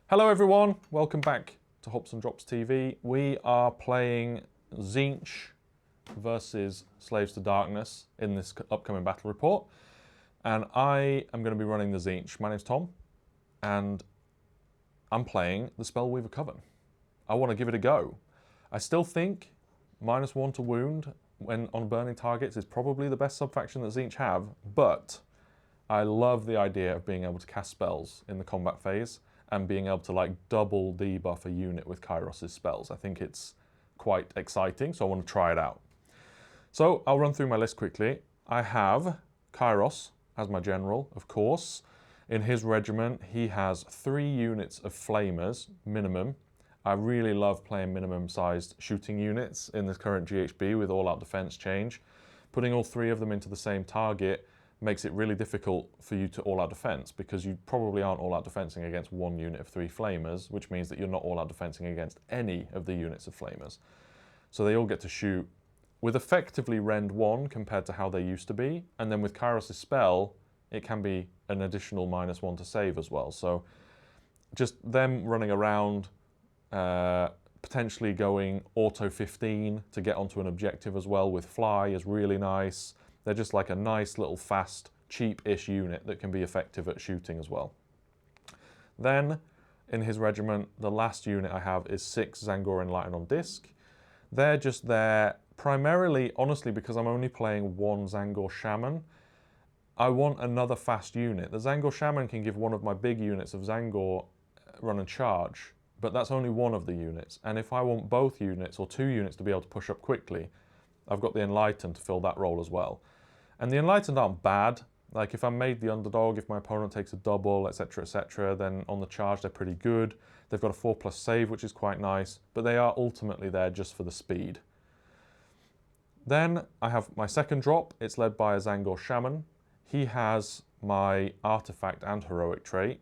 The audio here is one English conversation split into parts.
Hello everyone, welcome back to Hops and Drops TV. We are playing Tzeentch versus Slaves to Darkness in this upcoming battle report. And I am going to be running the Tzeentch. My name's Tom, and I'm playing the Spellweaver Coven. I want to give it a go. I still think -1 to wound when on burning targets is probably the best subfaction that Tzeentch have, but I love the idea of being able to cast spells in the combat phase and being able to like double debuff a unit with Kairos' spells. I think it's quite exciting, so I want to try it out. So I'll run through my list quickly. I have Kairos as my general, of course. In his regiment, he has 3 units of flamers, minimum. I really love playing minimum-sized shooting units in this current GHB with all-out defense change. Putting all 3 of them into the same target makes it really difficult for you to all-out defense, because you probably aren't all-out defensing against 1 unit of 3 flamers, which means that you're not all-out defensing against any of the units of flamers. So they all get to shoot with effectively rend 1 compared to how they used to be, and then with Kairos' spell, it can be an additional -1 to save as well. So just them running around, potentially going auto 15 to get onto an objective as well with fly is really nice. They're just like a nice little fast, cheap-ish unit that can be effective at shooting as well. Then, in his regiment, the last unit I have is 6 Tzaangor Enlightened on disc. They're just there primarily, honestly, because I'm only playing 1 Tzaangor Shaman. I want another fast unit. The Tzaangor Shaman can give one of my big units of Tzaangor run and charge, but that's only one of the units. And if I want both units, or 2 units, to be able to push up quickly, I've got the Enlightened to fill that role as well. And the Enlightened aren't bad. Like, if I'm made the underdog, if my opponent takes a double, etc., then on the charge they're pretty good. They've got a 4+ save, which is quite nice, but they are ultimately there just for the speed. Then I have my second drop. It's led by a Tzaangor Shaman. He has my artifact and heroic trait.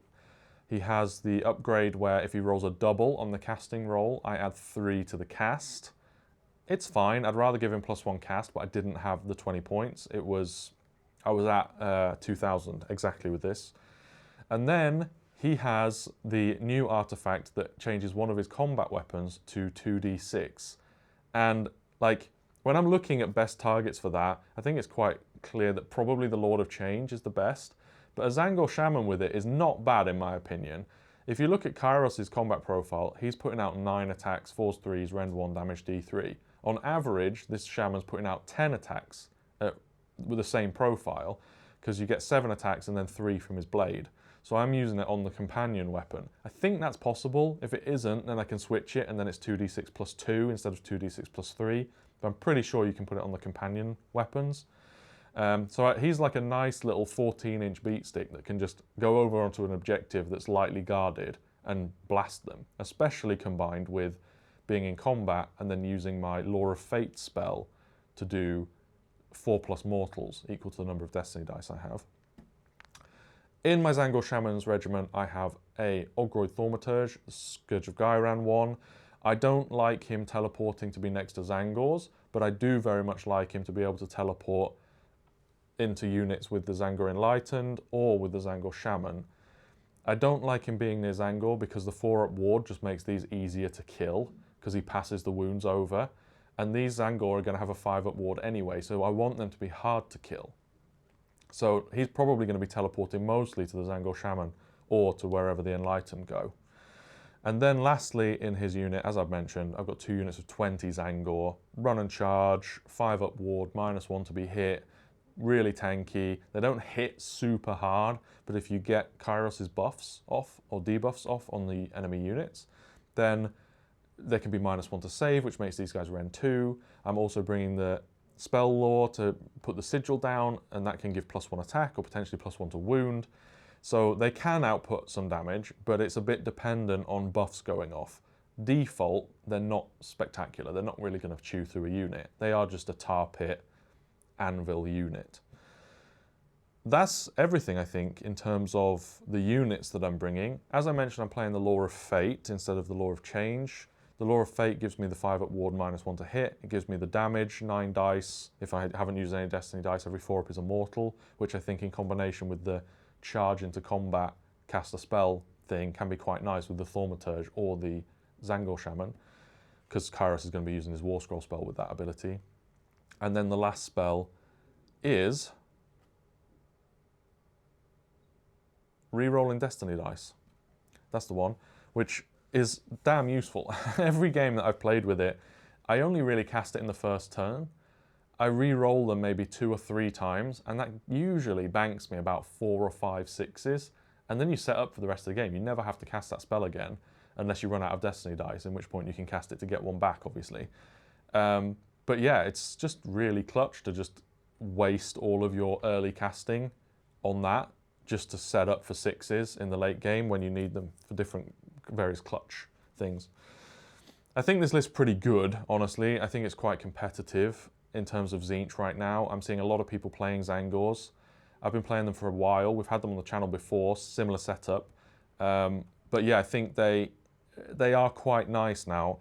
He has the upgrade where if he rolls a double on the casting roll, I add 3 to the cast. It's fine. I'd rather give him +1 cast, but I didn't have the 20 points. I was at 2,000 exactly with this. And then he has the new artifact that changes one of his combat weapons to 2d6. And like, when I'm looking at best targets for that, I think it's quite clear that probably the Lord of Change is the best. But a Tzaangor Shaman with it is not bad in my opinion. If you look at Kairos' combat profile, he's putting out 9 attacks, 4s, 3s, rend 1, damage D3. On average, this Shaman's putting out 10 attacks with the same profile, because you get 7 attacks and then 3 from his blade. So I'm using it on the companion weapon. I think that's possible. If it isn't, then I can switch it and then it's 2d6 + 2 instead of 2d6 + 3. But I'm pretty sure you can put it on the companion weapons. So he's like a nice little 14-inch beat stick that can just go over onto an objective that's lightly guarded and blast them, especially combined with being in combat and then using my Law of Fate spell to do 4+ mortals, equal to the number of destiny dice I have. In my Tzaangor Shaman's regiment, I have a Ogroid Thaumaturge, the Scourge of Ghyran 1. I don't like him teleporting to be next to Tzaangors, but I do very much like him to be able to teleport into units with the Tzaangor Enlightened or with the Tzaangor Shaman. I don't like him being near Tzaangor because the 4-up ward just makes these easier to kill, because he passes the wounds over. And these Tzaangor are going to have a 5-up ward anyway, so I want them to be hard to kill. So he's probably going to be teleporting mostly to the Tzaangor Shaman or to wherever the Enlightened go. And then lastly, in his unit, as I've mentioned, I've got 2 units of 20 Tzaangor, run and charge, 5-up ward, -1 to be hit, really tanky. They don't hit super hard, but if you get Kairos' buffs off or debuffs off on the enemy units, then they can be -1 to save, which makes these guys rend 2. I'm also bringing the spell law to put the sigil down, and that can give +1 attack or potentially +1 to wound. So they can output some damage, but it's a bit dependent on buffs going off. Default, they're not spectacular. They're not really going to chew through a unit. They are just a tar pit anvil unit. That's everything, I think, in terms of the units that I'm bringing. As I mentioned, I'm playing the Law of Fate instead of the Law of Change. The Law of Fate gives me the 5-up ward, -1 to hit. It gives me the damage, 9 dice. If I haven't used any Destiny dice, every 4-up is a mortal, which I think in combination with the charge into combat, cast a spell thing can be quite nice with the Thaumaturge or the Tzaangor Shaman, because Kairos is going to be using his War Scroll spell with that ability. And then the last spell is re-rolling Destiny dice. That's the one, which is damn useful. Every game that I've played with it, I only really cast it in the first turn. I re-roll them maybe 2 or 3 times, and that usually banks me about 4 or 5 6s, and then you set up for the rest of the game. You never have to cast that spell again, unless you run out of Destiny dice, in which point you can cast it to get one back, obviously. But yeah, it's just really clutch to just waste all of your early casting on that, just to set up for 6s in the late game when you need them for different various clutch things. I think this list's pretty good, honestly. I think it's quite competitive in terms of Tzeentch right now. I'm seeing a lot of people playing Tzaangors. I've been playing them for a while. We've had them on the channel before, similar setup. But yeah, I think they are quite nice now,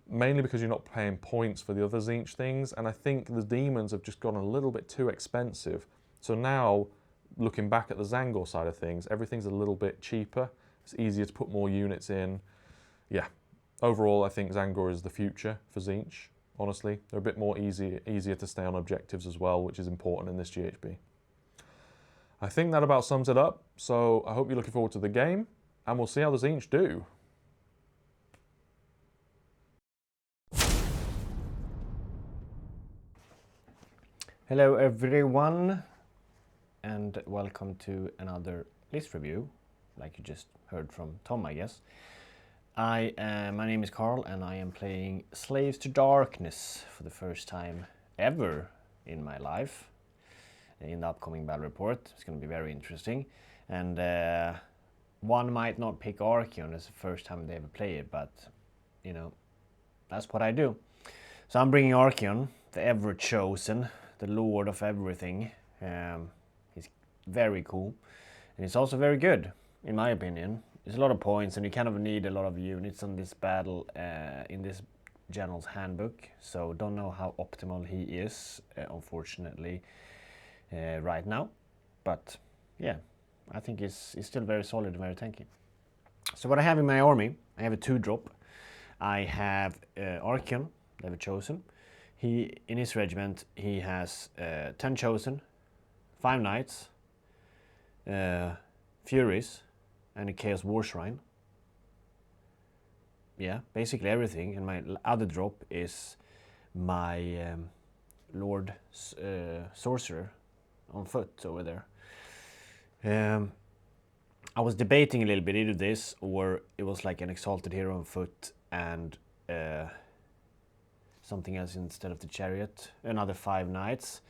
mainly because you're not paying points for the other Tzeentch things, and I think the demons have just gone a little bit too expensive. So now, looking back at the Tzaangor side of things, everything's a little bit cheaper. It's easier to put more units in. Yeah, overall, I think Tzaangor is the future for Tzeentch, honestly. They're a bit more easier to stay on objectives as well, which is important in this GHB. I think that about sums it up, so I hope you're looking forward to the game, and we'll see how the Tzeentch do. Hello everyone, and welcome to another list review, like you just heard from Tom, I guess. My name is Karl, and I am playing Slaves to Darkness for the first time ever in my life. In the upcoming battle report, it's going to be very interesting. And one might not pick Archeon as the first time they ever play it, but you know, that's what I do. So I'm bringing Archeon, the ever chosen, the Lord of everything. He's very cool, and he's also very good, in my opinion. There's a lot of points, and you kind of need a lot of units on this battle in this General's Handbook. So don't know how optimal he is, unfortunately, right now. But yeah, I think he's still very solid and very tanky. So what I have in my army, I have a 2-drop. I have Archeon, never chosen. In his regiment, he has 10 chosen, 5 knights, furies, and a Chaos War Shrine. Yeah, basically everything. And my other drop is my Lord Sorcerer on foot over there. I was debating a little bit, either this or it was like an Exalted Hero on foot and something else instead of the chariot, another 5 knights,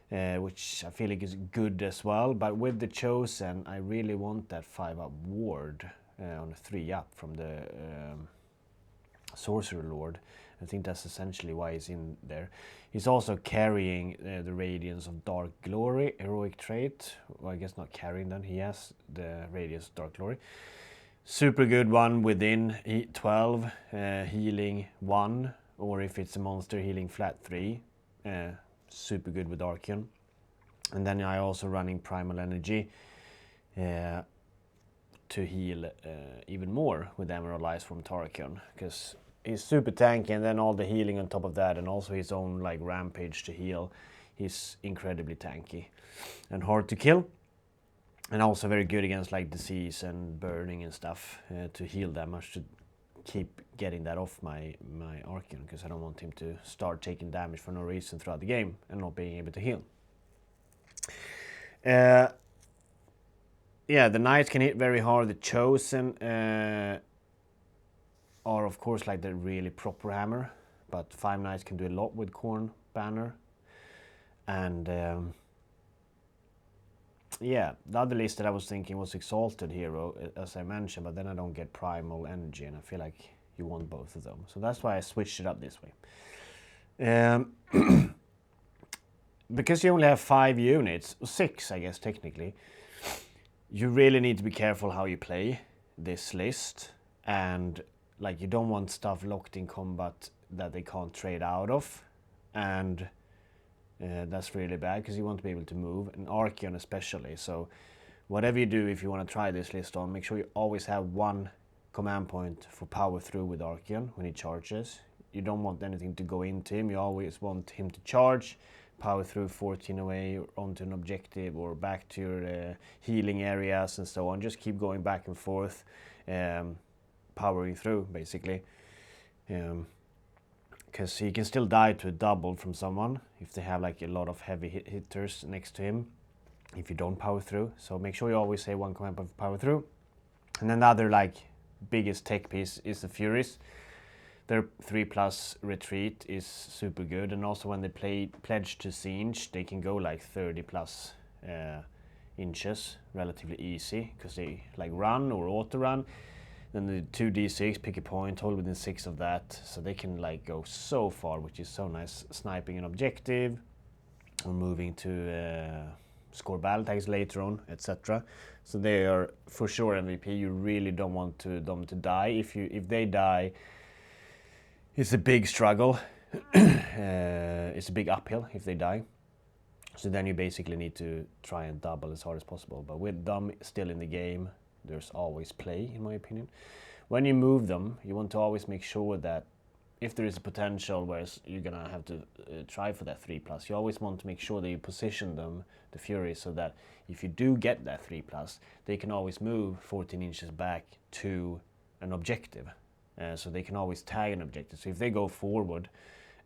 which I feel like is good as well. But with the chosen, I really want that 5-up ward on a 3-up from the Sorcerer Lord. I think that's essentially why he's in there. He's also carrying the Radiance of Dark Glory, heroic trait. Well, I guess not carrying then, he has the Radiance of Dark Glory. Super good one within 12, healing 1. Or if it's a monster, healing flat 3. Super good with Archeon. And then I also running Primal Energy to heal even more with Emerald Eyes from Tarcheon, because he's super tanky, and then all the healing on top of that, and also his own like rampage to heal. He's incredibly tanky and hard to kill, and also very good against like disease and burning and stuff to heal damage, to keep getting that off my Archeon, because I don't want him to start taking damage for no reason throughout the game and not being able to heal. Yeah, the knights can hit very hard. The chosen are of course like the really proper hammer, but 5 knights can do a lot with Khorne banner. And yeah, the other list that I was thinking was Exalted Hero, as I mentioned, but then I don't get Primal Energy, and I feel like you want both of them. So that's why I switched it up this way. Because you only have 5 units, 6 I guess technically, you really need to be careful how you play this list. And like, you don't want stuff locked in combat that they can't trade out of. And that's really bad, because you want to be able to move, and Archeon especially. So whatever you do, if you want to try this list on, make sure you always have one command point for power through with Archeon when he charges. You don't want anything to go into him. You always want him to charge, power through 14 away or onto an objective or back to your healing areas and so on. Just keep going back and forth, powering through basically. Because he can still die to a double from someone if they have like a lot of heavy hitters next to him if you don't power through. So make sure you always say one command point for power through. And then the other like biggest tech piece is the Furies. Their 3+ retreat is super good, and also when they pledge to Tzeentch, they can go like 30+ inches, relatively easy, because they like run or auto run. Then the 2d6, pick a point, hold within 6 of that, so they can like go so far, which is so nice. Sniping an objective, or moving to score battle tags later on, etc. So they are for sure MVP. You really don't want them to die. If they die, it's a big struggle. It's a big uphill if they die. So then you basically need to try and double as hard as possible. But with them still in the game, there's always play, in my opinion. When you move them, you want to always make sure that if there is a potential where you're gonna have to try for that 3+, you always want to make sure that you position them, the Fury, so that if you do get that 3+, they can always move 14 inches back to an objective. So they can always tag an objective. So if they go forward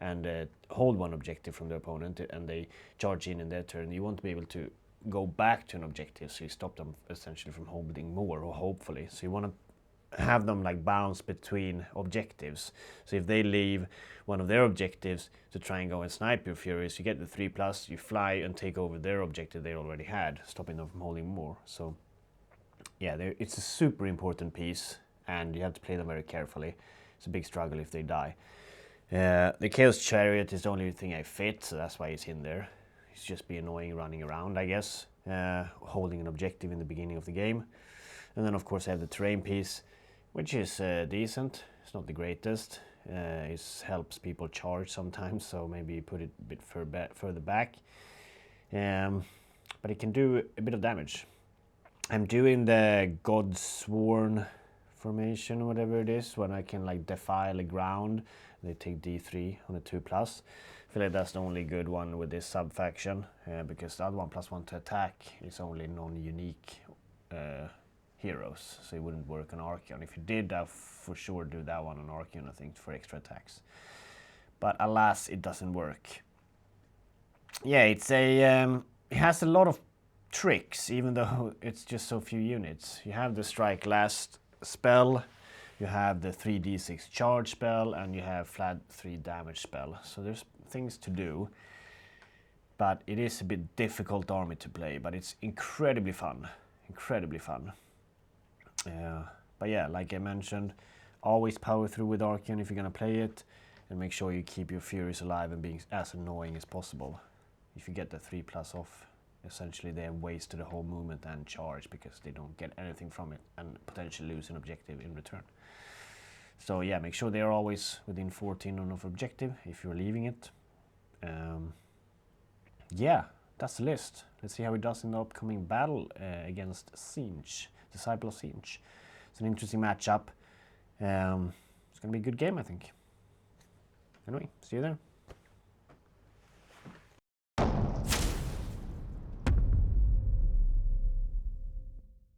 and hold one objective from their opponent and they charge in their turn, you want to be able to go back to an objective, so you stop them essentially from holding more, or hopefully. So you want to have them like bounce between objectives. So if they leave one of their objectives to try and go and snipe your Furies, you get the 3+, you fly and take over their objective they already had, stopping them from holding more. So yeah, it's a super important piece, and you have to play them very carefully. It's a big struggle if they die. The Chaos Chariot is the only thing I fit, so that's why it's in there. It's just be annoying running around, I guess, holding an objective in the beginning of the game. And then of course I have the terrain piece, which is decent. It's not the greatest. It helps people charge sometimes, so maybe put it a bit further back. But it can do a bit of damage. I'm doing the Godswrath formation or whatever it is, when I can like defile the ground. They take d3 on a 2+. I feel like that's the only good one with this sub-faction, because the other one +1 to attack is only non-unique heroes, so it wouldn't work on Archeon. If you did, I'd for sure do that one on Archeon, I think, for extra attacks. But alas, it doesn't work. Yeah, it's a it has a lot of tricks, even though it's just so few units. You have the Strike Last spell, you have the 3d6 charge spell, and you have flat 3 damage spell. So there's things to do, but it is a bit difficult army to play, but it's incredibly fun. Incredibly fun. But yeah, like I mentioned, always power through with Archeon if you're gonna play it, and make sure you keep your Furies alive and being as annoying as possible. If you get the 3+ off, essentially they have wasted the whole movement and charge, because they don't get anything from it and potentially lose an objective in return. So yeah, make sure they are always within 14 on of objective if you're leaving it. Yeah, that's the list. Let's see how it does in the upcoming battle against Tzeentch, Disciple of Tzeentch. It's an interesting matchup. It's going to be a good game, I think. Anyway, see you there.